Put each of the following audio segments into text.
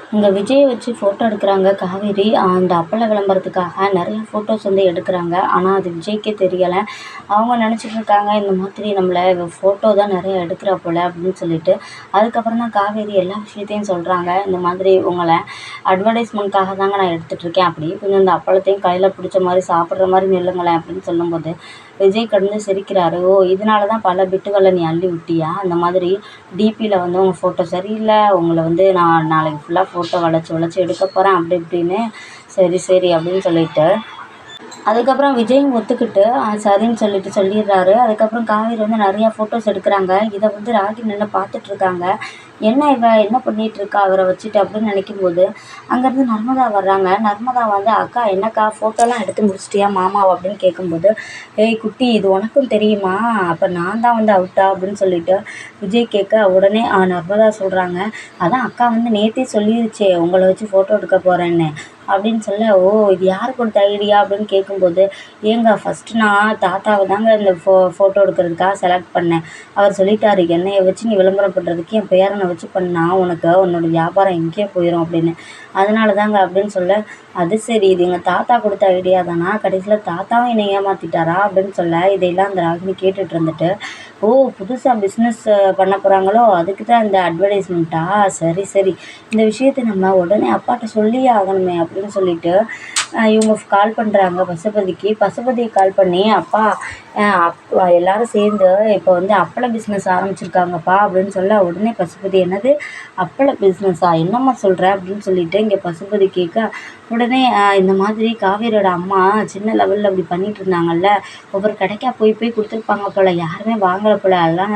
இங்க விஜய வச்சு ஃபோட்டோ எடுக்குறாங்க காவேரி. அந்த அப்பள விளம்பரத்துக்காக நெறைய ஃபோட்டோஸ் வந்து எடுக்குறாங்க. ஆனா, அது விஜய்க்கே தெரியல. அவங்க நெனச்சிட்டு இருக்காங்க, இந்த மாதிரி நம்மள இவ ஃபோட்டோ தான் நெறைய எடுக்குறா போல அப்படின்னு சொல்லிட்டு. அதுக்கப்புறம் தான் காவேரி எல்லா விஷயத்தையும் சொல்றாங்க. இந்த மாதிரி உங்கள அட்வர்டைஸ்மெண்ட்காக தாங்க நான் எடுத்துட்டுருக்கேன். அப்படியே கொஞ்சம் இந்த அப்பளத்தையும் கையில பிடிச்ச மாரி சாப்பிடுற மாரி நில்லுங்களேன் அப்படின்னு சொல்லும்போது, விஜய் கடந்து சிரிக்கிறாரு. "ஓ! இதனால தான் பல பிட்டுகள நீ அள்ளி விட்டியா? அந்த மாதிரி டிபில வந்து உங்க ஃபோட்டோ சரியில்ல. உங்கள வந்து நான் நாளைக்கு ஃபுல்லா ஃபோட்டோ வளச்சு வளச்சு எடுக்கப் போறேன்." அப்படி இப்படின்னு. சரி, சரி அப்படின்னு சொல்லிட்டு அதுக்கப்புறம் விஜயும் ஒத்துக்கிட்டு சரின்னு சொல்லிட்டு சொல்லிடுறாரு. அதுக்கப்புறம் காவேரி வந்து நெறைய ஃபோட்டோஸ் எடுக்குறாங்க. இத வந்து ராகினி நின்னு பார்த்துட்ருக்காங்க. என்ன இவ என்ன பண்ணிட்டுருக்கா அவர வச்சுட்டு அப்படின்னு நினைக்கும்போது, அங்கேருந்து நர்மதா வர்றாங்க. நர்மதா வந்து, "அக்கா என்னக்கா ஃபோட்டோலாம் எடுத்து முடிச்சிட்டியா மாமாவ?" அப்படின்னு கேட்கும்போது, "ஏய் குட்டி இது உனக்கும் தெரியுமா? அப்ப நான் தான் வந்து அவுட்டா?" அப்படின்னு சொல்லிட்டு விஜய் கேட்க, உடனே நர்மதா சொல்றாங்க, "அதான் அக்கா வந்து நேத்தே சொல்லிருச்சே உங்கள வச்சு ஃபோட்டோ எடுக்க போறேன்னு." அப்படின்னு சொல்ல, "ஓ! இது யார் கொடுத்த ஐடியா?" அப்படின்னு கேட்கும்போது, "ஏங்க ஃபர்ஸ்ட்டு நான் தாத்தாவ தாங்க இந்த ஃபோட்டோ எடுக்கிறதுக்காக செலக்ட் பண்ணேன். அவர் சொல்லிட்டாரு, என்னைய வச்சு நீ விளம்பரம் பண்றதுக்கு என் பேரன வச்சு பண்ணா உனக்கு உன்னோட வியாபாரம் எங்கேயோ போயிரும் அப்படின்னு. அதனால தாங்க." அப்படின்னு சொல்ல, "அது சரி. இது எங்க தாத்தா கொடுத்த ஐடியா தானா? கடைசியில தாத்தாவும் என்னை ஏமாத்திட்டாரா?" அப்படின்னு சொல்ல, இதையெல்லாம் அந்த ராகினி கேட்டுட்டு இருந்துட்டு, "ஓ! புதுசா பிஸ்னஸ் பண்ண போறாங்களோ? அதுக்கு தான் இந்த அட்வர்டைஸ்மெண்ட்டா? சரி, சரி. இந்த விஷயத்த நம்ம உடனே அப்பாட்ட சொல்லியே ஆகணுமே." அப்படின்னு சொல்லிட்டு இவங்க கால் பண்ணுறாங்க பசுபதிக்கு. பசுபதிக்கு கால் பண்ணி, "அப்பா எல்லாரும் சேர்ந்து இப்போ வந்து அப்பள பிஸ்னஸ் ஆரம்பிச்சிருக்காங்கப்பா." அப்படின்னு சொல்ல, உடனே பசுபதி, "என்னது அப்பள பிஸ்னஸா? என்னம்மா சொல்ற?" அப்படின்னு சொல்லிட்டு இங்கே பசுபதி கேட்க, உடனே இந்த மாதிரி காவேரியோட அம்மா சின்ன லெவலில் அப்படி பண்ணிட்டு இருந்தாங்கல்ல, ஒவ்வொரு கடைக்கா போய் போய் கொடுத்துருப்பாங்க போல, யாருமே வாங்கலை போல, அதனால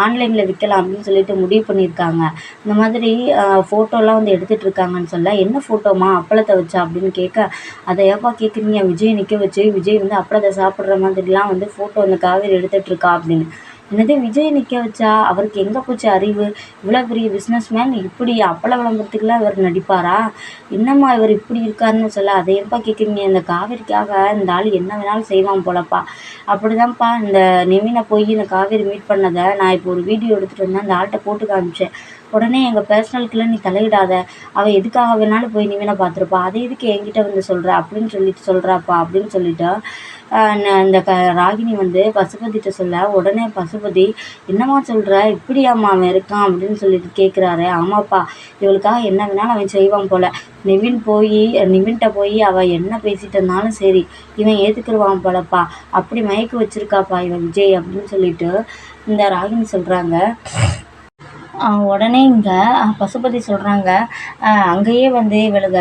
ஆன்லைனில் விற்கலாம் அப்படின்னு சொல்லிட்டு முடிவு பண்ணியிருக்காங்க. இந்த மாதிரி ஃபோட்டோலாம் வந்து எடுத்துகிட்டு இருக்காங்கன்னு சொல்ல, "என்ன ஃபோட்டோம்மா அப்பளத்தை வச்சா?" அப்படின்னு கேட்க, "அதை ஏப்பா கேட்குறீங்க? விஜய் நிற்க வச்சு விஜய் வந்து அப்பளத்தை சாப்பிட்ற மாதிரிலாம் வந்து ஃபோட்டோ வந்து காவேரி எடுத்துகிட்டு இருக்கா." அப்படின்னு. "என்னது விஜய் நிற்க வச்சா? அவருக்கு எங்கே போச்சு அறிவு? இவ்வளோ பெரிய பிஸ்னஸ்மேன் இப்படி அப்பள விளம்பரத்துக்குலாம் இவர் நடிப்பாரா? என்னம்மா இவர் இப்படி இருக்காருன்னு." சொல்ல, "அதை ஏன்ப்பா கேட்குறீங்க? இந்த காவேரிக்காக இந்த ஆள் என்ன வேணாலும் செய்வான் போலப்பா. அப்படிதான்ப்பா இந்த நிவினை போய் இந்த காவேரி மீட் பண்ணதை நான் இப்போ ஒரு வீடியோ எடுத்துகிட்டு வந்தேன், அந்த ஆள்கிட்ட போட்டு காமிச்சேன். உடனே எங்கள் பர்சனலுக்குலாம் நீ தலையிடாத. அவள் எதுக்காக வேணாலும் போய் நிவினை பார்த்துருப்பா. அதை எதுக்கு என்கிட்ட வந்து சொல்கிற?" அப்படின்னு சொல்லிட்டு சொல்கிறாப்பா அப்படின்னு சொல்லிட்டு இந்த ராகினி வந்து பசுபதிகிட்ட சொல்ல, உடனே பசுபதி, "என்னம்மா சொல்கிற? இப்படியாம்மா அவன் இருக்கான்?" அப்படின்னு சொல்லிட்டு கேட்குறாரு. "ஆமாப்பா, இவளுக்காக என்ன வேணாலும் அவன் செய்வான் போல. நிவின்கிட்ட போய் அவள் என்ன பேசிட்டு இருந்தாலும் சரி, இவன் ஏற்றுக்குருவான் போலப்பா. அப்படி மயக்க வச்சிருக்காப்பா இவன் விஜய்." அப்படின்னு சொல்லிட்டு இந்த ராகினி சொல்கிறாங்க. உடனே இங்கே பசுபதி சொல்கிறாங்க, "அங்கேயே வந்து இவளுக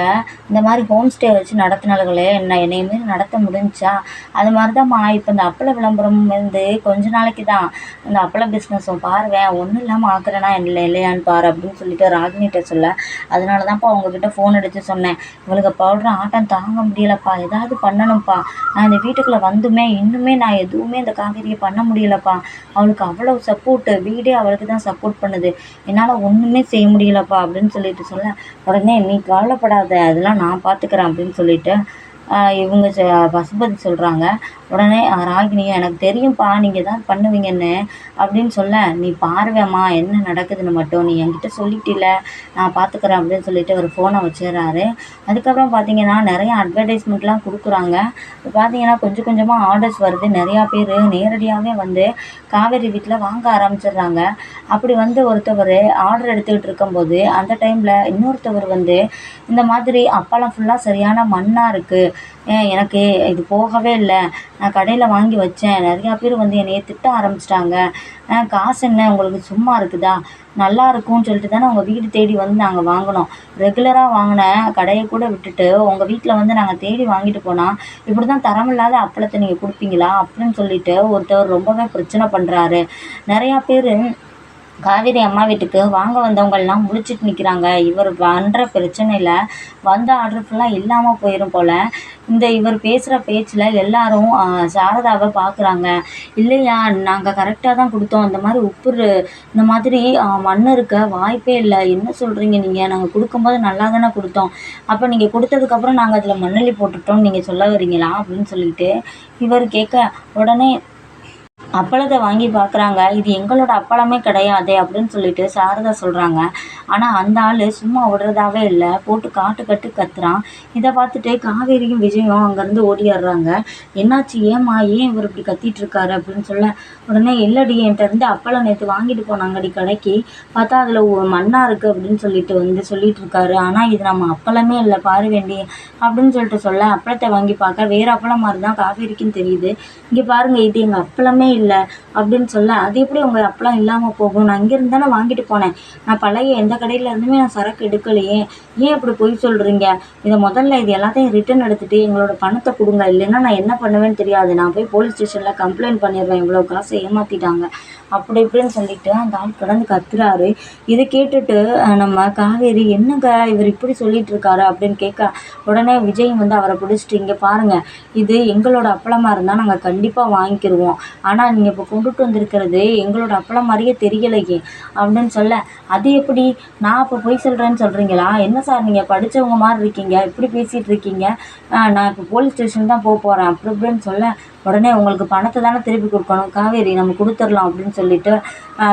இந்த மாதிரி ஹோம் ஸ்டே வச்சு நடத்துனாளுகளே, என்னைய மாரி நடத்த முடிஞ்சுச்சா? அது மாதிரி தான்மா இப்போ இந்த அப்பள விளம்பரம் வந்து கொஞ்ச நாளைக்கு தான். இந்த அப்பள பிஸ்னஸும் பாருவேன் ஒன்றும் இல்லாமல் ஆக்குறேனா இல்லையான்னு பாரு." அப்படின்னு சொல்லிட்டு ராகினிகிட்ட சொல்ல, "அதனால தான்ப்பா உங்ககிட்ட ஃபோன் அடித்து சொன்னேன். இவளுக படுற ஆட்டம் தாங்க முடியலப்பா. ஏதாவது பண்ணணும்ப்பா. நான் இந்த வீட்டுக்குள்ளே வந்துமே இன்னுமே நான் எதுவுமே இந்த காவேரியை பண்ண முடியலப்பா. அவளுக்கு அவ்வளோ சப்போர்ட்டு, வீடே அவளுக்கு தான் சப்போர்ட் பண்ணுது. என்னால் ஒன்றுமே செய்ய முடியலப்பா." அப்படின்னு சொல்லிட்டு சொல்ல, உடனே, "நீ கவலைப்படாத, அதெல்லாம் நான் பார்த்துக்கிறேன்." அப்படின்னு சொல்லிட்டு இவங்க பசுபதி சொல்கிறாங்க. உடனே ராகினியும், "எனக்கு தெரியும்ப்பா நீங்கள் தான் பண்ணுவீங்கன்னு." அப்படின்னு சொல்ல, "நீ பாருவேம்மா என்ன நடக்குதுன்னு மட்டும். நீ என்கிட்ட சொல்லிட்டில்ல, நான் பார்த்துக்கிறேன்." அப்படின்னு சொல்லிட்டு அவர் ஃபோனை வச்சிடுறாரு. அதுக்கப்புறம் பார்த்தீங்கன்னா நிறையா அட்வர்டைஸ்மெண்ட்லாம் கொடுக்குறாங்க. இப்போ பார்த்தீங்கன்னா கொஞ்சம் கொஞ்சமாக ஆர்டர்ஸ் வருது. நிறையா பேர் நேரடியாகவே வந்து காவேரி வீட்டில் வாங்க ஆரம்பிச்சிடுறாங்க. அப்படி வந்து ஒருத்தவர் ஆர்டர் எடுத்துக்கிட்டு இருக்கும்போது, அந்த டைமில் இன்னொருத்தவர் வந்து, "இந்த மாதிரி அப்பளம் ஃபுல்லாக சரியான மண்ணாக இருக்குது. எனக்கு இது போகவே இல்ல. நான் கடையில் வாங்கி வச்சேன். நிறையா பேர் வந்து என்னைய திட்ட ஆரம்பிச்சிட்டாங்க. காசு என்ன உங்களுக்கு சும்மா இருக்குதா? நல்லா இருக்கும்னு சொல்லிட்டு தானே உங்கள் வீடு தேடி வந்து நாங்கள் வாங்கினோம். ரெகுலராக வாங்கின கடையை கூட விட்டுட்டு உங்கள் வீட்டில் வந்து நாங்கள் தேடி வாங்கிட்டு போனால் இப்படி தான் தரமில்லாத அப்பளத்தை நீங்கள் கொடுப்பீங்களா?" அப்படின்னு சொல்லிட்டு ஒருத்தவர் ரொம்பவே பிரச்சனை பண்ணுறாரு. நிறையா பேர் காவேரி அம்மா வீட்டுக்கு வாங்க வந்தவங்கள்லாம் முழிச்சிட்டு நிற்கிறாங்க. இவர் பண்ணுற பிரச்சனையில் வந்த ஆர்டர் ஃபுல்லாக இல்லாமல் போயிடும் போல். இவர் பேசுகிற பேச்சில் எல்லாரும் சாரதாவை பார்க்குறாங்க. "இல்லையா, நாங்கள் கரெக்டாக தான் கொடுத்தோம். இந்த மாதிரி இந்த மாதிரி மண் இருக்க வாய்ப்பே இல்லை. என்ன சொல்கிறீங்க நீங்கள்? நாங்கள் கொடுக்கும்போது நல்லா தானே கொடுத்தோம். அப்போ நீங்கள் கொடுத்ததுக்கப்புறம் நாங்கள் அதில் மண்ணள்ளி போட்டுட்டோம்னு நீங்கள் சொல்ல வரீங்களா?" அப்படின்னு சொல்லிட்டு இவர் கேட்க, உடனே அப்பளத்த வாங்கி பார்க்குறாங்க. இது எங்களோட அப்பளமே கிடையாதே அப்படின்னு சொல்லிட்டு சாரதா சொல்றாங்க. ஆனா அந்த ஆளு சும்மா விடுறதாவே இல்ல. போட்டு காட்டு கட்டு கத்துறான். இத பார்த்துட்டு காவேரியும், விஜயும் அங்கருந்து ஓடியார்றாங்க. "என்னாச்சு? ஏம்மா? ஏன் இவரு இப்படி கத்திட்டு இருக்காரு?" அப்படின்னு சொல்ல, உடனே "இல்லடி, என்ட்ட இருந்து அப்பளம் நேத்து வாங்கிட்டு போனாங்கடி கடைக்கு. பார்த்தா அதுல மண்ணா இருக்கு" அப்படின்னு சொல்லிட்டு சொல்லிட்டு இருக்காரு. ஆனா இது நம்ம அப்பளமே இல்ல பாரு வேண்டி அப்படின்னு சொல்லிட்டு சொல்ல, அப்பளத்த வாங்கி பார்க்க வேற அப்பளம் மாரி தான் காவேரிக்கும் தெரியுது. "இங்க பாருங்க, இது எங்க அப்பளமே இல்ல" அப்படின்னு சொல்ல, "அது எப்படி உங்க அப்பளம் இல்லாம போகும்? நான் இங்கேருந்து தானே வாங்கிட்டு போனேன். நான் பழைய எந்த கடையில இருந்துமே நான் சரக்கு எடுக்கலையே. ஏன் இப்படி பொய் சொல்றீங்க? முதல்ல இது எல்லாத்தையும் ரிட்டர்ன் எடுத்துட்டு எங்களோட பணத்த குடுங்க. இல்லைன்னா நான் என்ன பண்ணுவேன்னு தெரியாது. நான் போய் போலீஸ் ஸ்டேஷன்ல கம்ப்ளைண்ட் பண்ணிருவேன். இவ்வளோ காசு ஏமாத்திட்டாங்க." அப்படி இப்படின்னு சொல்லிட்டு அந்த ஆள் கிடந்து கத்துறாரு. இத கேட்டுட்டு நம்ம காவேரி, "என்னங்க இவர் இப்படி சொல்லிட்டு இருக்காரு?" அப்படின்னு கேட்க, உடனே விஜய் அவர பிடிச்சிட்டு, "இங்க பாருங்க, இது எங்களோட அப்பளமா இருந்தா நாங்க கண்டிப்பா வாங்கிக்கிருவோம். ஆனா நீங்க இப்போ கொண்டுட்டு வந்திருக்கிறது எங்களோட அப்பளம் மாரியே தெரியலையே" அப்படின்னு சொல்ல, "அது எப்படி? நான் அப்போ பொய் சொல்றேன்னு சொல்றீங்களா? என்ன சார் நீங்க படிச்சவங்க மாரி இருக்கீங்க. இப்படி பேசிட்டு இருக்கீங்க. நான் இப்போ போலீஸ் ஸ்டேஷன் தான் போறேன்" அப்படி இப்படின்னு சொல்ல, உடனே "உங்களுக்கு பணத்த தானே திருப்பி குடுக்கணும். காவேரி நம்ம குடுத்துறலாம்" அப்படின்னு சொல்லிட்டு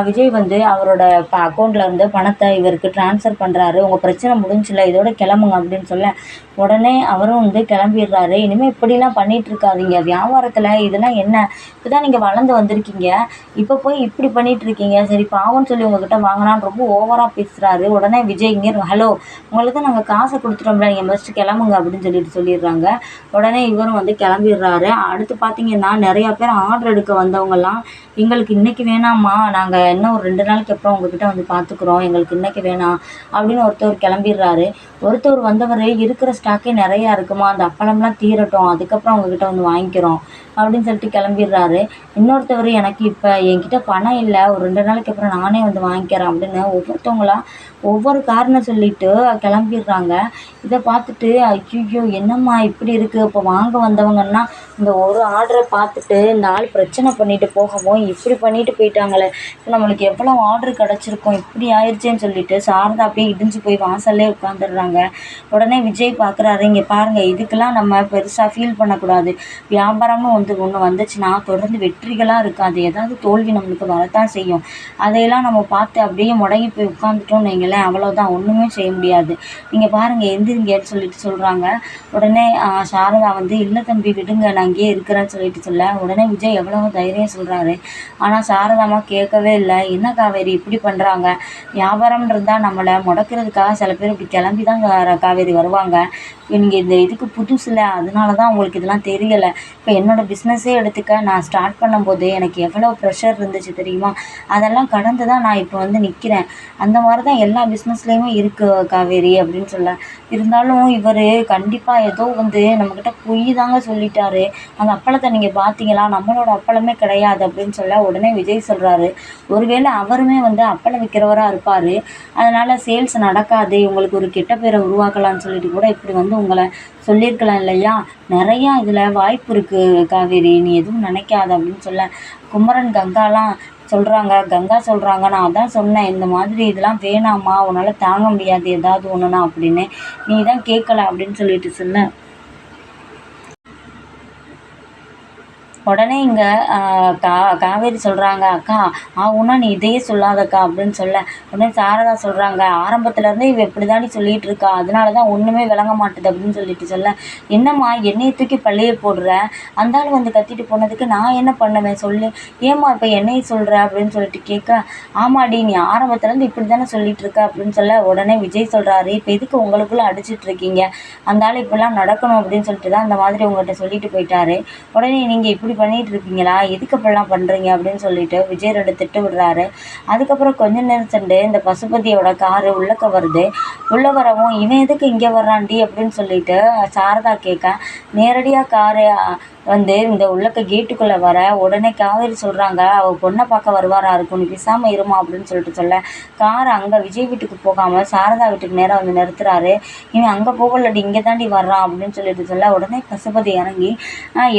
விஜய் அவரோட அக்கவுண்ட்ல இருந்து பணத்த இவருக்கு ட்ரான்ஸ்ஃபர் பண்றாரு. "உங்க பிரச்சனை முடிஞ்சுச்சுல்ல, இதோட கிளம்புங்க" அப்படின்னு சொல்ல, உடனே அவரும் கிளம்பிடுறாரு. "இனிமே இப்படிலாம் பண்ணிட்டு இருக்காதீங்க. வியாபாரத்துல இதெல்லாம் என்ன? இப்பதான் நீங்க வளர்ந்து வந்திருக்கீங்க. இப்ப போய் இப்படி பண்ணிட்டு இருக்கீங்க. சரி பாவம்னு சொல்லி உங்ககிட்ட வாங்கினான்னு" ரொம்ப ஓவரா பேசுறாரு. உடனே விஜய், "ஹலோ, உங்களுக்கு தான் நாங்க காச குடுத்துட்டோம்ல. நீங்க ஃபர்ஸ்ட் கிளம்புங்க" அப்படின்னு சொல்லிடுறாங்க. உடனே இவரும் கிளம்பிடுறாரு. அடுத்து பார்த்தீங்கன்னா, நெறைய பேர் ஆர்டர் எடுக்க வந்தவங்கலாம், "எங்களுக்கு இன்னைக்கு வேணாம்மா. நாங்க இன்னும் ஒரு 2 நாளைக்கு அப்புறம் உங்ககிட்ட பார்த்துக்குறோம். எங்களுக்கு இன்னைக்கு வேணாம்" அப்படின்னு ஒருத்தர் கிளம்பிடுறாரு. ஒருத்தர் வந்தவரு, "இருக்கிற ஸ்டாக்கே நெறையா இருக்குமா. அந்த அப்பளம்லாம் தீரட்டும். அதுக்கப்புறம் உங்ககிட்ட வாங்கிக்கிறோம்" அப்படின்னு சொல்லிட்டு கிளம்பிடுறாரு. இன்னொருத்தவரு, "எனக்கு இப்ப என்கிட்ட பணம் இல்ல. ஒரு 2 நாளைக்கு அப்புறம் நானே வாங்கிக்கிறேன்" அப்படின்னு ஒவ்வொருத்தவங்களா ஒவ்வொரு காரணம் சொல்லிட்டு கிளம்பிடுறாங்க. இத பார்த்துட்டு, "ஐய்யய்யோ! என்னம்மா இப்படி இருக்கு?" இப்போ வாங்க வந்தவங்கன்னா இந்த ஒரு ஆர்டர பார்த்துட்டு இந்த ஆள் பிரச்சனை பண்ணிட்டு போகவும், இப்படி பண்ணிட்டு போயிட்டாங்களே! இப்ப நம்மளுக்கு எவ்வளோ ஆர்டர் கிடைச்சிருக்கும். இப்படி ஆயிடுச்சேன்னு சொல்லிட்டு சாரதா அப்படியே இடிஞ்சு போய் வாசல்லே உட்காந்துடுறாங்க. உடனே விஜய் பார்க்குறாரு, "இங்க பாருங்க, இதுக்கெல்லாம் நம்ம பெருசா ஃபீல் பண்ணக்கூடாது. வியாபாரம்னு ஒண்ணு வந்துச்சுன்னா தொடர்ந்து வெற்றிகளா இருக்காது. ஏதாவது தோல்வி நம்மளுக்கு வரத்தான் செய்யும். அதையெல்லாம் நம்ம பார்த்து அப்படியே முடங்கி போய் உட்காந்துட்டோம்னு வைங்களேன், அவ்வளோதான், ஒண்ணுமே செய்ய முடியாது. நீங்க பாருங்க, எந்திரிங்கன்னு" சொல்லிட்டு சொல்றாங்க. உடனே சாரதா "இல்ல தம்பி, விடுங்க, நான் இங்கேயே இருக்கிறேன்னு" சொல்லிட்டு சொல்ல, உடனே விஜய் எவ்வளவோ தைரியம் சொல்றாரு. ஆனா சாரதாம்மா கேட்கவே இல்ல. "என்ன காவேரி இப்படி பண்றாங்க? வியாபாரம்னு இருந்தா நம்மள முடக்குறதுக்காக சில பேர் இப்படி கிளம்பி தான் காவேரி வருவாங்க. நீங்க இந்த இதுக்கு புதுசுல, அதனால தான் உங்களுக்கு இதெல்லாம் தெரியல. இப்ப என்னோட பிஸ்னஸே எடுத்துக்க, நான் ஸ்டார்ட் பண்ணும்போது எனக்கு எவ்வளோ ப்ரெஷர் இருந்துச்சு தெரியுமா? அதெல்லாம் கடந்து தான் நான் இப்போ நிக்கிறேன். அந்த மாரி தான் எல்லா பிஸ்னஸ்லயுமே இருக்கு காவேரி" அப்படின்னு சொல்ல, இருந்தாலும் இவரு கண்டிப்பா ஏதோ நம்மகிட்ட பொய் தாங்க சொல்லிட்டாரு. "அந்த அப்பளத்த நீங்க பார்த்தீங்களா? நம்மளோட அப்பளமே கிடையாது" அப்படின்னு சொல்ல, உடனே விஜய் சொல்றாரு, "ஒருவேளை அவருமே அப்பளம் விக்கிறவரா இருப்பாரு. அதனால சேல்ஸ் நடக்காது. உங்களுக்கு ஒரு கெட்ட பேர உருவாக்கலாம்னு சொல்லிட்டு கூட இப்படி உங்கள சொல்லியிருக்கலாம் இல்லையா? நெறையா இதுல வாய்ப்பு இருக்கு காவேரி. நீ எதுவும் நினைக்காத" அப்படின்னு சொல்ல, குமரன், கங்கா சொல்றாங்க, "நான் அதான் சொன்னேன். இந்த மாதிரி இதெல்லாம் வேணாம்மா. உன்னால தாங்க முடியாது ஏதாவது ஒண்ணுனா அப்படின்னு. நீ தான் கேட்கல" அப்படின்னு சொல்லிட்டு சொல்ல, உடனே இங்க அ கா காவேரி சொல்றாங்க, "அக்கா, ஆவுன்னா நீ இதையே சொல்லாதக்கா" அப்படின்னு சொல்ல, உடனே சாரதா சொல்றாங்க, "ஆரம்பத்துல இருந்தே இவ இப்படி தாண்டி சொல்லிட்டு இருக்கா. அதனால தான் ஒண்ணுமே விளங்க மாட்டுது" அப்படின்னு சொல்லிட்டு சொல்ல, "என்னம்மா என்னைய தூக்கி பழிய போடுற? அந்த ஆள் கத்திட்டு போனதுக்கு நான் என்ன பண்ணுவேன் சொல்லு? ஏம்மா இப்ப என்னைய சொல்ற?" அப்படின்னு சொல்லிட்டு கேட்க, "ஆமாடி, நீ ஆரம்பத்துலேருந்து இப்படி தானே சொல்லிட்டு இருக்க" அப்படின்னு சொல்ல, உடனே விஜய் சொல்றாரு, "இப்ப எதுக்கு உங்களுக்குள்ள அடிச்சிட்டு இருக்கீங்க? அந்த ஆள் இப்படிலாம் நடக்கணும் அப்படின்னு சொல்லிட்டு தான் இந்த மாதிரி உங்கள்ட்ட சொல்லிட்டு போயிட்டாரு. உடனே நீங்க இப்படி பண்ணிட்டு இருக்கீங்களா? எதுக்கு இப்படிலாம் பண்றீங்க?" அப்படின்னு சொல்லிட்டு விஜய் 2 திட்டு விடுறாரு. அதுக்கப்புறம் கொஞ்ச நேரம் சென்று இந்த பசுபதியோட காரு உள்ளக்க வருது. உள்ள வரவும், "இவன் எதுக்கு இங்க வர்றான்டி?" அப்படின்னு சொல்லிட்டு சாரதா கேட்க, நேரடியா காரு இந்த உள்ளக்க கேட்டுக்குள்ள வர, உடனே காவேரி சொல்றாங்க, "அவ பொண்ண பார்க்க வருவாரா இருக்கும். நீ பேசாம இருமா" அப்படின்னு சொல்லிட்டு சொல்ல, கார் அங்க விஜய் வீட்டுக்கு போகாம சாரதா வீட்டுக்கு நேரா நிறுத்துறாரு. "இவன் அங்க போகலடி, இங்க தாண்டி வர்றான்" அப்படின்னு சொல்லிட்டு சொல்ல, உடனே பசுபதி இறங்கி,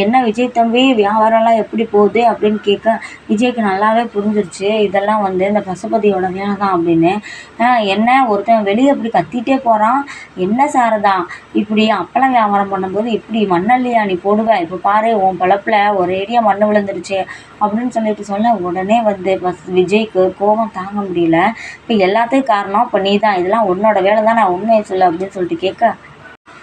"என்ன விஜய் தம்பி, வியாபாரம்லாம் எப்படி போகுது?" அப்படின்னு கேட்க, விஜய்க்கு நல்லாவே புரிஞ்சிருச்சு, இதெல்லாம் இந்த பசுபதியோட வேலை தான் அப்படின்னு. "என்ன ஒருத்தன் வெளிய இப்படி கத்திட்டே போறான். என்ன சாரதா, இப்படி அப்பளம் வியாபாரம் பண்ணும்போது இப்படி மண்ணல்லியா நீ போடுவ? இப்ப பாரு பாரு உன் பழப்பில் ஒரேடியாக மண்ணு விழுந்துருச்சு அப்படின்னு சொல்லிட்டு சொல்ல உடனே வந்து விஜய்க்கு கோபம் தாங்க முடியல. இப்போ எல்லாத்துக்கும் காரணம் இப்போ நீ தான், இதெல்லாம் உன்னோட வேலை தான், நான் உண்மையை சொல்லு அப்படின்னு சொல்லிட்டு கேட்க,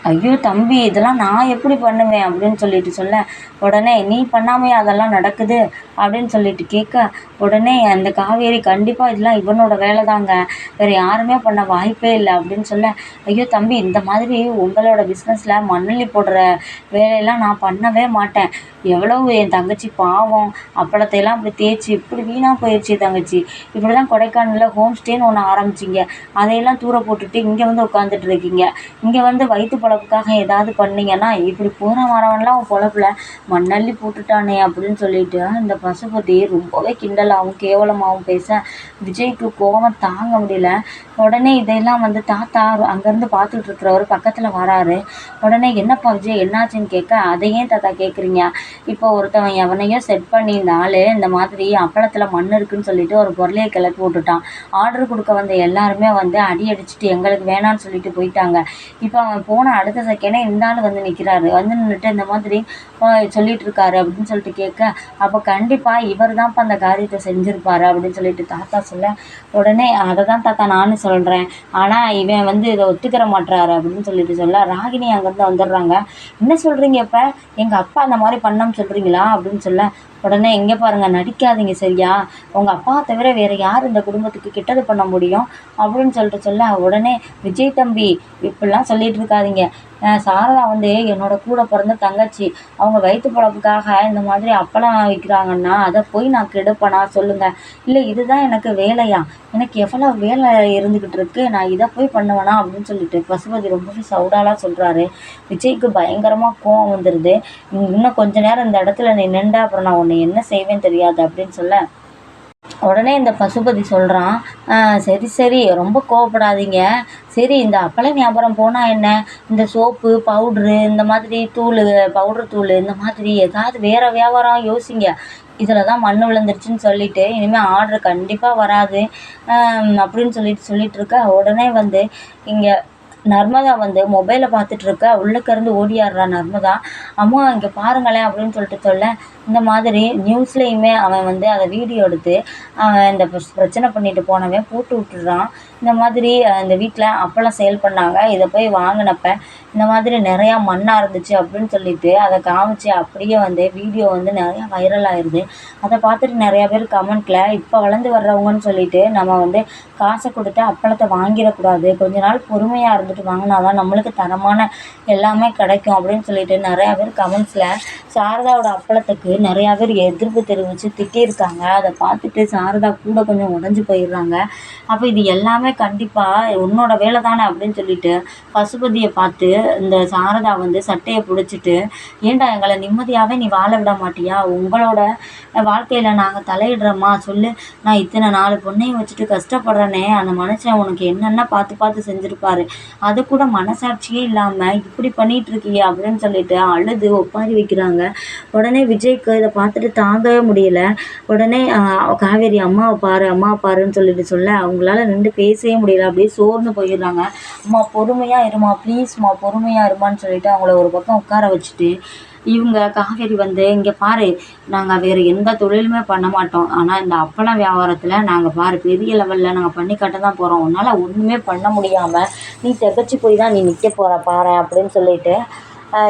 ஐயோ தம்பி இதெல்லாம் நான் எப்படி பண்ணுவேன் அப்படின்னு சொல்லிட்டு சொல்ல உடனே நீ பண்ணாமையே அதெல்லாம் நடக்குது அப்படின்னு சொல்லிட்டு கேட்க உடனே அந்த காவேரி கண்டிப்பாக இதெல்லாம் இவனோட வேலை தாங்க, வேறு யாருமே பண்ண வாய்ப்பே இல்லை அப்படின்னு சொல்ல, ஐயோ தம்பி இந்த மாதிரி உங்களோட பிஸ்னஸில் மண்ணள்ளி போடுற வேலையெல்லாம் நான் பண்ணவே மாட்டேன். எவ்வளவு என் தங்கச்சி பாவம் அப்பளத்தையெல்லாம் அப்படி தேய்ச்சி இப்படி வீணாக போயிடுச்சு தங்கச்சி. இப்படி தான் கொடைக்கானலில் ஹோம் ஸ்டேன்னு ஒன்று ஆரம்பிச்சிங்க, அதையெல்லாம் தூர போட்டுட்டு இங்கே வந்து உட்காந்துட்டு இருக்கீங்க. இங்கே வந்து வயிற்று பொழப்புக்காக ஏதாவது பண்ணீங்கன்னா இப்படி போகிற வரவன்லாம் உன் பொழப்புல மண்ணள்ளி போட்டுட்டானே அப்படின்னு சொல்லிட்டு இந்த பசுபதி ரொம்பவே கிண்டலாகவும் கேவலமாகவும் பேச விஜய்க்கு கோபம் தாங்க முடியல. உடனே இதையெல்லாம் வந்து தாத்தா அங்கேருந்து பார்த்துட்டு இருக்கிறவர் பக்கத்தில் வராரு. உடனே என்னப்பா விஜய் என்னாச்சுன்னு கேட்க, அதையே தாத்தா கேட்குறீங்க, இப்போ ஒருத்தவன் எவனையோ செட் பண்ணியிருந்தாலே இந்த மாதிரி அப்பளத்தில் மண் இருக்குன்னு சொல்லிட்டு ஒரு பொருளையை கிளப்பி விட்டுட்டான். ஆர்டர் கொடுக்க வந்த எல்லாருமே வந்து அடி அடிச்சுட்டு எங்களுக்கு வேணான்னு சொல்லிட்டு போயிட்டாங்க. இப்போ அவன் போன அடுத்த செகண்டே இந்த ஆள் வந்து நிற்கிறாரு, வந்து நின்றுட்டு இந்த மாதிரி சொல்லிட்டு இருக்காரு அப்படின்னு சொல்லிட்டு கேட்க, அப்போ கண்டிப்பாக இவர் தான்ப்பா அந்த காரியத்தை செஞ்சுருப்பாரு அப்படின்னு சொல்லிட்டு தாத்தா சொல்ல உடனே அதை தான் தாத்தா நானும் சொல்கிறேன், ஆனால் இவன் வந்து இதை ஒத்துக்கிற மாட்டுறாரு அப்படின்னு சொல்லிட்டு சொல்ல ராகினி அங்கேருந்து வந்துடுறாங்க. என்ன சொல்கிறீங்க, இப்போ எங்கள் அப்பா அந்த மாதிரி பண்ணோம்னு சொல்கிறீங்களா அப்படின்னு சொல்ல உடனே இங்கே பாருங்கள் நடிக்காதீங்க சரியா, உங்கள் அப்பாவை தவிர வேறு யார் இந்த குடும்பத்துக்கு கெட்டது பண்ண முடியும் அப்படின்னு சொல்லிட்டு சொல்ல உடனே விஜய் தம்பி இப்படிலாம் சொல்லிட்டு இருக்காதீங்க, சாரதா வந்து என்னோட கூட பிறந்த தங்கச்சி, அவங்க வயிற்று பொழப்புக்காக இந்த மாதிரி அப்பளம் விற்கிறாங்கன்னா அதை போய் நான் கெடுப்பேனா சொல்லுங்கள், இல்லை இதுதான் எனக்கு வேலையா, எனக்கு எவ்வளோ வேலை இருந்துக்கிட்டு இருக்கு, நான் இதை போய் பண்ணுவேனா அப்படின்னு சொல்லிட்டு பசுபதி ரொம்பவே சவுடாலாக சொல்கிறாரு. விஜய்க்கு பயங்கரமாக கோவம் வந்துடுது. இன்னும் கொஞ்ச நேரம் இந்த இடத்துல நீ நின்றா அப்புறம் நான் உன்னை என்ன செய்வேன்னு தெரியாது அப்படின்னு சொல்ல உடனே இந்த பசுபதி சொல்கிறான், சரி சரி ரொம்ப கோவப்படாதீங்க, சரி இந்த அப்பள வியாபாரம் போனால் என்ன, இந்த சோப்பு பவுட்ரு இந்த மாதிரி தூள் பவுட்ரு தூள் இந்த மாதிரி ஏதாவது வேறு வியாபாரம் யோசிங்க, இதில் தான் மண் விழுந்துருச்சுன்னு சொல்லிட்டு இனிமேல் ஆர்டர் கண்டிப்பாக வராது அப்படின்னு சொல்லிட்டு இருக்க உடனே வந்து இங்கே நர்மதா வந்து மொபைலை பார்த்துட்டு இருக்க உள்ளுக்கேருந்து ஓடியாடுறா நர்மதா. அம்மா இங்கே பாருங்களேன் அப்படின்னு சொல்லிட்டு சொல்ல இந்த மாதிரி நியூஸ்லேயுமே அவன் வந்து அதை வீடியோ எடுத்து அவன் இந்த பிரச்சனை பண்ணிட்டு போனவன் போட்டு விட்டுடுறான். இந்த மாதிரி இந்த வீட்டில் அப்பளம் சேல் பண்ணாங்க, இதை போய் வாங்கினப்ப இந்த மாதிரி நிறையா மண்ணாக இருந்துச்சு அப்படின்னு சொல்லிட்டு அதை காமிச்சு அப்படியே வந்து வீடியோ வந்து நிறையா வைரல் ஆயிடுது. அதை பார்த்துட்டு நிறையா பேர் கமெண்ட்டில் இப்போ வளர்ந்து வர்றவங்கன்னு சொல்லிட்டு நம்ம வந்து காசை கொடுத்து அப்பளத்தை வாங்கிடக்கூடாது, கொஞ்ச நாள் பொறுமையாக இருந்துட்டு வாங்கினா தான் நம்மளுக்கு தரமான எல்லாமே கிடைக்கும் அப்படின்னு சொல்லிட்டு நிறையா பேர் கமெண்ட்ஸில் சாரதாவோட அப்பளத்துக்கு நிறையா பேர் எதிர்ப்பு தெரிவித்து திட்டியிருக்காங்க. அதை பார்த்துட்டு சாரதா கூட கொஞ்சம் உடஞ்சி போயிடுறாங்க. அப்போ இது எல்லாமே கண்டிப்பாக உன்னோட வேலை தானே அப்படின்னு சொல்லிட்டு பசுபதியை பார்த்து இந்த சாரதா வந்து சட்டையை பிடிச்சிட்டு, ஏன்டா எங்களை நிம்மதியாகவே நீ வாழ விட மாட்டியா, உங்களோட வாழ்க்கையில் நாங்கள் தலையிடுறோமா சொல்லு, நான் இத்தனை 4 பொண்ணையும் வச்சுட்டு கஷ்டப்படுறேனே, அந்த மனுஷன் உனக்கு என்னென்ன பார்த்து பார்த்து செஞ்சுருப்பாரு, அது கூட மனசாட்சியே இல்லாமல் இப்படி பண்ணிகிட்டு இருக்கியே அப்படின்னு சொல்லிட்டு அழுது ஒப்பாரி வைக்கிறாங்க. உடனே விஜய்க்கு இதை பார்த்துட்டு தாங்கவே முடியல. உடனே காவேரி அம்மாவை பாரு அம்மாவை பாருன்னு சொல்லிட்டு சொல்ல அவங்களால நின்று பேசவே முடியல, அப்படியே சோர்ந்து போயிடுறாங்க. அம்மா பொறுமையாக இருமா ப்ளீஸ்மா பொறுமையாக இருமான்னு சொல்லிட்டு அவங்கள ஒரு பக்கம் உட்கார வச்சுட்டு இவங்க காவேரி வந்து இங்கே பாரு நாங்கள் வேறு எந்த தொழிலுமே பண்ண மாட்டோம், ஆனால் இந்த அப்பளம் வியாபாரத்தில் நாங்கள் பாரு பெரிய லெவலில் நாங்கள் பண்ணி காட்ட தான் போகிறோம், உன்னால் ஒன்றுமே பண்ண முடியாமல் நீ திகச்சு போய் தான் நீ நிற்க போகிற பாரு அப்படின்னு சொல்லிட்டு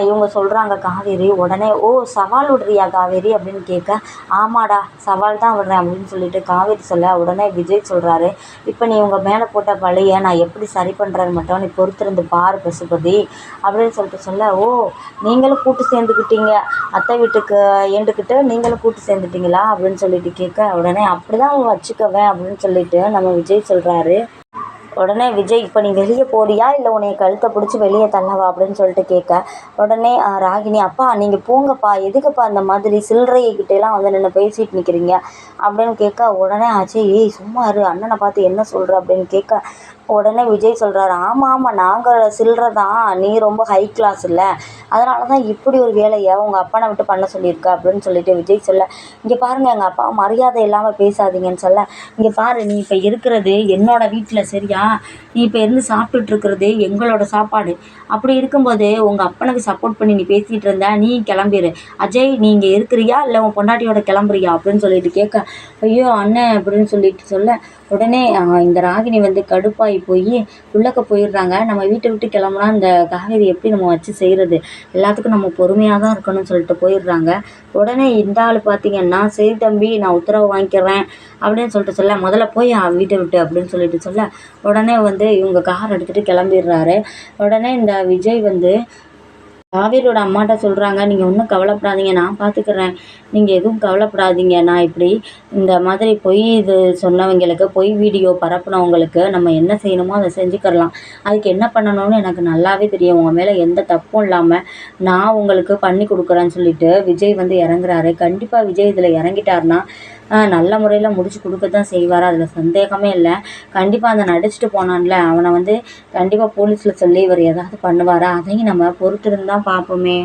இவங்க சொல்கிறாங்க காவேரி. உடனே ஓ சவால் விடுறியா காவேரி அப்படின்னு கேட்க, ஆமாடா சவால் தான் விடுறேன் அப்படின்னு சொல்லிட்டு காவேரி சொல்ல உடனே விஜய் சொல்கிறாரு, இப்போ நீ உங்கள் மேலே போட்ட பழியை நான் எப்படி சரி பண்ணுறேன்னு மட்டும் நீ பொறுத்திருந்து பாரு பசுபதி அப்படின்னு சொல்லிட்டு சொல்ல, ஓ நீங்களும் கூட்டு சேர்ந்துக்கிட்டீங்க அத்தை வீட்டுக்கு ஏண்டுக்கிட்டு நீங்களும் கூட்டு சேர்ந்துட்டீங்களா அப்படின்னு சொல்லிட்டு கேட்க உடனே அப்படி தான் வச்சுக்கவேன் அப்படின்னு சொல்லிட்டு நம்ம விஜய் சொல்கிறாரு. உடனே விஜய் இப்போ நீ வெளியே போறியா இல்லை உன்னைய கழுத்தை பிடிச்சி வெளியே தள்ளவா அப்படின்னு சொல்லிட்டு கேட்க உடனே ராகினி அப்பா நீங்கள் போங்கப்பா எதுக்குப்பா இந்த மாதிரி சில்லறைகிட்டேலாம் வந்து நின்று பேசிகிட்டு நிற்கிறீங்க அப்படின்னு கேட்க உடனே ஆச்சு ஏய் சும்மா இரு அண்ணனை பார்த்து என்ன சொல்கிற அப்படின்னு கேட்க உடனே விஜய் சொல்கிறாரு, ஆமாம் ஆமாம் நாங்கள் சில்லற தான், நீ ரொம்ப ஹை கிளாஸ் இல்லை, அதனால தான் இப்படி ஒரு வேலையை உங்கள் அப்பனை விட்டு பண்ண சொல்லியிருக்க அப்படின்னு சொல்லிட்டு விஜய் சொல்ல, இங்கே பாருங்கள் எங்கள் அப்பா மரியாதை இல்லாமல் பேசாதீங்கன்னு சொல்ல, இங்கே பாரு நீ இப்போ இருக்கிறது என்னோட வீட்டில் சரியா, நீ இப்போ இருந்து சாப்பிட்டுட்டு இருக்கிறது எங்களோட சாப்பாடு, அப்படி இருக்கும்போது உங்கள் அப்பனுக்கு சப்போர்ட் பண்ணி நீ பேசிகிட்டு இருந்த, நீ கிளம்பிடு, அஜய் நீ இங்கே இருக்கிறியா இல்லை உன் பொண்டாட்டியோட கிளம்புறியா அப்படின்னு சொல்லிட்டு கேட்க, ஐயோ அண்ணன் அப்படின்னு சொல்லிட்டு சொல்ல, உடனே இந்த ராகினி வந்து கடுப்பாகி போய் உள்ளக்க போயிடுறாங்க. நம்ம வீட்டை விட்டு கிளம்புனா இந்த காவேரி எப்படி நம்ம வச்சு செய்கிறது, எல்லாத்துக்கும் நம்ம பொறுமையாக தான் இருக்கணும்னு சொல்லிட்டு போயிடுறாங்க. உடனே இந்த ஆள் பார்த்தீங்கன்னா, சரி தம்பி நான் உத்தரவு வாங்கிக்கிறேன் அப்படின்னு சொல்லிட்டு சொல்ல, முதல்ல போய் வீட்டை விட்டு அப்படின்னு சொல்லிட்டு சொல்ல, உடனே வந்து இவங்க கார் எடுத்துகிட்டு கிளம்பிடுறாரு. உடனே இந்த விஜய் வந்து காவேரியோட அம்மாட்ட சொல்கிறாங்க, நீங்கள் ஒன்றும் கவலைப்படாதீங்க நான் பார்த்துக்கிறேன், நீங்கள் எதுவும் கவலைப்படாதீங்க, நான் இப்படி இந்த மாதிரி பொய் இது சொன்னவங்களுக்கு பொய் வீடியோ பரப்புனவங்களுக்கு நம்ம என்ன செய்யணுமோ அதை செஞ்சுக்கிறலாம், அதுக்கு என்ன பண்ணணும்னு எனக்கு நல்லாவே தெரியும், உங்கள் மேலே எந்த தப்பும் இல்லாமல் நான் உங்களுக்கு பண்ணி கொடுக்குறேன்னு சொல்லிட்டு விஜய் வந்து இறங்குறாரு. கண்டிப்பாக விஜய் இதில் இறங்கிட்டாருன்னா நல்ல முறையில் முடிச்சு கொடுக்க தான் செய்வார், அதில் சந்தேகமே இல்லை. கண்டிப்பாக அந்த நடிச்சுட்டு போனான்ல அவனை வந்து கண்டிப்பாக போலீஸில் சொல்லி இவர் ஏதாவது பண்ணுவாரா, அதையும் நம்ம பொறுத்திருந்து தான் பார்ப்போமே.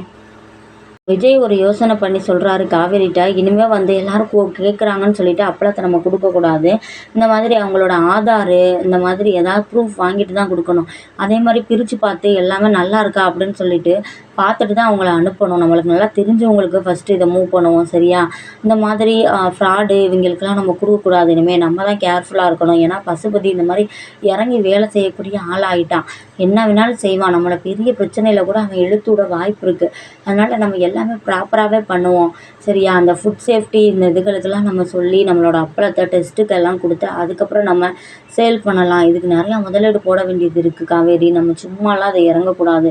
விஜய் ஒரு யோசனை பண்ணி சொல்கிறாரு காவேரிட்ட, இனிமேல் வந்து எல்லோரும் கேட்குறாங்கன்னு சொல்லிட்டு அப்பளத்தை நம்ம கொடுக்கக்கூடாது, இந்த மாதிரி அவங்களோட ஆதாரு இந்த மாதிரி ஏதாவது ப்ரூஃப் வாங்கிட்டு தான் கொடுக்கணும், அதே மாதிரி பிரித்து பார்த்து எல்லாமே நல்லா இருக்கா அப்படின்னு சொல்லிட்டு பார்த்துட்டு தான் அவங்கள அனுப்பணும், நம்மளுக்கு நல்லா தெரிஞ்சவங்களுக்கு ஃபஸ்ட்டு இதை மூவ் பண்ணுவோம் சரியா, இந்த மாதிரி ஃப்ராடு இவங்களுக்கெல்லாம் நம்ம கொடுக்கக்கூடாது, இனிமேல் நம்ம தான் கேர்ஃபுல்லாக இருக்கணும், ஏன்னா பசுபதி இந்த மாதிரி இறங்கி வேலை செய்யக்கூடிய ஆள் ஆகிட்டான், என்ன வேணாலும் செய்வான், நம்மளை பெரிய பிரச்சனையில் கூட அவன் இழுத்து விட வாய்ப்பு இருக்குது, அதனால் நம்ம எல்லாமே ப்ராப்பராகவே பண்ணுவோம் சரியா. அந்த ஃபுட் சேஃப்டி இந்த இதுகளுக்கெல்லாம் நம்ம சொல்லி நம்மளோட அப்பளத்தை டெஸ்ட்டுக்கெல்லாம் கொடுத்து அதுக்கப்புறம் நம்ம சேல் பண்ணலாம், இதுக்கு நிறையா முதலீடு போட வேண்டியது இருக்குது காவேரி, நம்ம சும்மாலாம் அதை இறங்கக்கூடாது,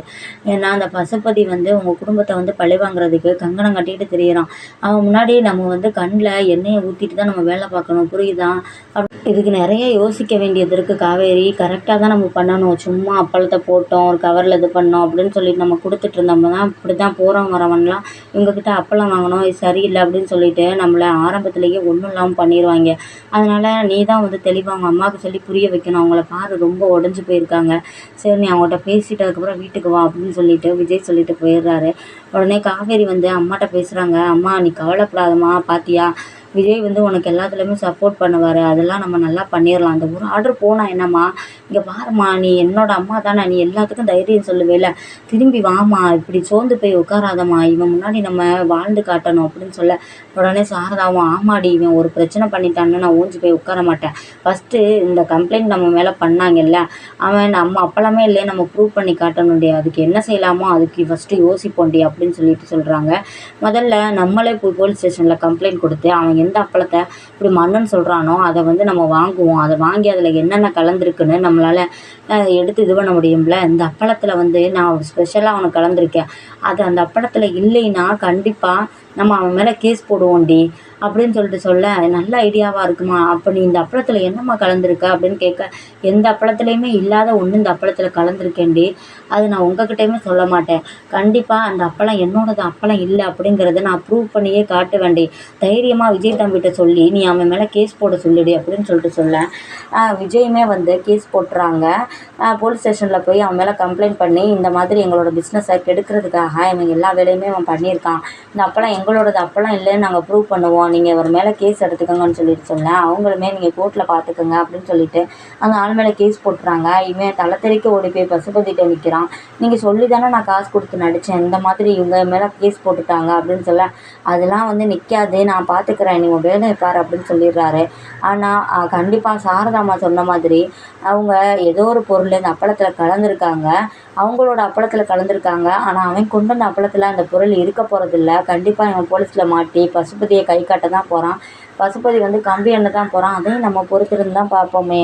ஏன்னா அந்த பசுபதி வந்து உங்கள் குடும்பத்தை வந்து பழி வாங்குறதுக்கு கங்கணம் கட்டிக்கிட்டு திரியிறான், அவன் முன்னாடி நம்ம வந்து கண்ணில் எண்ணெயை ஊற்றிட்டு தான் நம்ம வேலை பார்க்கணும் புரியுதா, இதுக்கு நிறைய யோசிக்க வேண்டியது இருக்குது காவேரி, கரெக்டாக தான் நம்ம பண்ணணும், சும்மா அப்பளத்தை போட்டோம் ஒரு கவரில் இது பண்ணோம் அப்படின்னு சொல்லிட்டு நம்ம கொடுத்துட்டு இருந்தோம்னா தான் இப்படி தான் போகிறவங்க வரவங்கலாம் இவங்கக்கிட்ட அப்பளம் வாங்கணும் இது சரியில்லை அப்படின்னு சொல்லிட்டு நம்மளை ஆரம்பத்துலேயே ஒன்றும் இல்லாமல் பண்ணிடுவாங்க, அதனால் நீ தான் வந்து தெளிவாக அவங்க அம்மாவுக்கு சொல்லி புரிய வைக்கணும், அவங்கள பாரு ரொம்ப உடஞ்சி போயிருக்காங்க, சரி நீ அவங்கள்ட்ட பேசிட்டு அதுக்கப்புறம் வீட்டுக்கு வா அப்படின்னு சொல்லிட்டு விஜய் சொல்லிட்டு போயிடுறாரு. உடனே காவேரி வந்து அம்மாட்ட பேசுகிறாங்க, அம்மா நீ கவலைப்படாதம்மா, பாத்தியா விஜய் வந்து உனக்கு எல்லாத்துலேயுமே சப்போர்ட் பண்ணுவார், அதெல்லாம் நம்ம நல்லா பண்ணிடலாம், அந்த ஒரு ஆர்டர் போனால் என்னம்மா, இங்கே பாரும்மா நீ என்னோட அம்மா தானே, நீ எல்லாத்துக்கும் தைரியம் சொல்லுவேல, திரும்பி வாம்மா, இப்படி சோர்ந்து போய் உட்காராதம்மா, இவன் முன்னாடி நம்ம வாழ்ந்து காட்டணும் அப்படின்னு சொல்ல, உடனே சாரதாவும் ஆமாடி இவன் ஒரு பிரச்சனை பண்ணிட்டான்னு நான் ஊஞ்சி போய் உட்கார மாட்டேன், ஃபஸ்ட்டு இந்த கம்ப்ளைண்ட் நம்ம மேலே பண்ணாங்கல்ல, அவன் நம்ம அப்பளமே இல்லையே நம்ம ப்ரூவ் பண்ணி காட்டணும்டி, அதுக்கு என்ன செய்யலாமோ அதுக்கு ஃபஸ்ட்டு யோசிப்போண்டி அப்படின்னு சொல்லிட்டு சொல்கிறாங்க. முதல்ல நம்மளே போய் போலீஸ் ஸ்டேஷனில் கம்ப்ளைண்ட் கொடுத்து அவன் எந்த அப்பளத்தை இப்படி மண்ணுன்னு சொல்கிறானோ அதை வந்து நம்ம வாங்குவோம், அதை வாங்கி அதில் என்னென்ன கலந்துருக்குன்னு நம்மளால் எடுத்து இது பண்ண முடியும்ல, இந்த அப்பளத்தில் வந்து நான் ஸ்பெஷலாக அவனுக்கு கலந்துருக்கேன், அது அந்த அப்பளத்தில் இல்லைன்னா கண்டிப்பாக நம்ம அவன் மேலே கேஸ் போடுவோண்டி அப்படின்னு சொல்லிட்டு சொல்ல, நல்ல ஐடியாவாக இருக்குமா, அப்போ நீ இந்த அப்பளத்தில் என்னம்மா கலந்துருக்க அப்படின்னு கேட்க, எந்த அப்பளத்துலேயுமே இல்லாத ஒன்று இந்த அப்பளத்தில் கலந்துருக்கேன்டி, அது நான் உங்ககிட்டையுமே சொல்ல மாட்டேன், கண்டிப்பாக அந்த அப்பளம் என்னோடது அப்பளம் இல்லை அப்படிங்கிறத நான் ப்ரூவ் பண்ணியே காட்டுவேன்டி, தைரியமாக விஜய் தம்பிகிட்ட சொல்லி நீ அவன் மேலே கேஸ் போட சொல்லிடு அப்படின்னு சொல்லிட்டு சொல்ல, விஜயுமே வந்து கேஸ் போட்டுறாங்க, போலீஸ் ஸ்டேஷனில் போய் அவன் மேலே கம்ப்ளைண்ட் பண்ணி இந்த மாதிரி எங்களோட பிஸ்னஸை கெடுக்கிறதுக்காக இவன் எல்லா வேலையுமே அவன் பண்ணியிருக்கான், இந்த அப்பளம் எங்களோடது அப்பளம் இல்லைன்னு நாங்கள் ப்ரூவ் பண்ணுவோம், நீங்கள் ஒரு மேலே கேஸ் எடுத்துக்கோங்கன்னு சொல்லிட்டு சொன்னேன், அவங்களுமே நீங்கள் கோர்ட்டில் பார்த்துக்கோங்க அப்படின்னு சொல்லிட்டு அந்த ஆள் மேலே கேஸ் போட்டுறாங்க. இவன் தலை தெறிக்க ஓடி போய் பசுபதிட்ட நிற்கிறான், நீங்கள் சொல்லி தானே நான் காசு கொடுத்து நடித்தேன், இந்த மாதிரி இவங்க மேலே கேஸ் போட்டுட்டாங்க அப்படின்னு சொல்ல, அதெல்லாம் வந்து நிற்காது நான் பார்த்துக்கிறேன் நீங்கள் வேலை பாரு அப்படின்னு சொல்லிடுறாரு. ஆனால் கண்டிப்பாக சாரதாம்மா சொன்ன மாதிரி அவங்க ஏதோ ஒரு பொருள் இந்த அப்பளத்தில் கலந்துருக்காங்க, அவங்களோட அப்பளத்தில் கலந்துருக்காங்க, ஆனால் அவன் கொண்டு வந்த அப்பளத்தில் அந்த பொருள் இருக்க போகிறதில்ல, கண்டிப்பாக இவன் போலீஸில் மாட்டி பசுபதியை கை காட்ட தான் போகிறான், பசுபதி வந்து கம்பி எண்ண தான் போகிறான், அதையும் நம்ம பொறுத்திருந்து தான் பார்ப்போமே.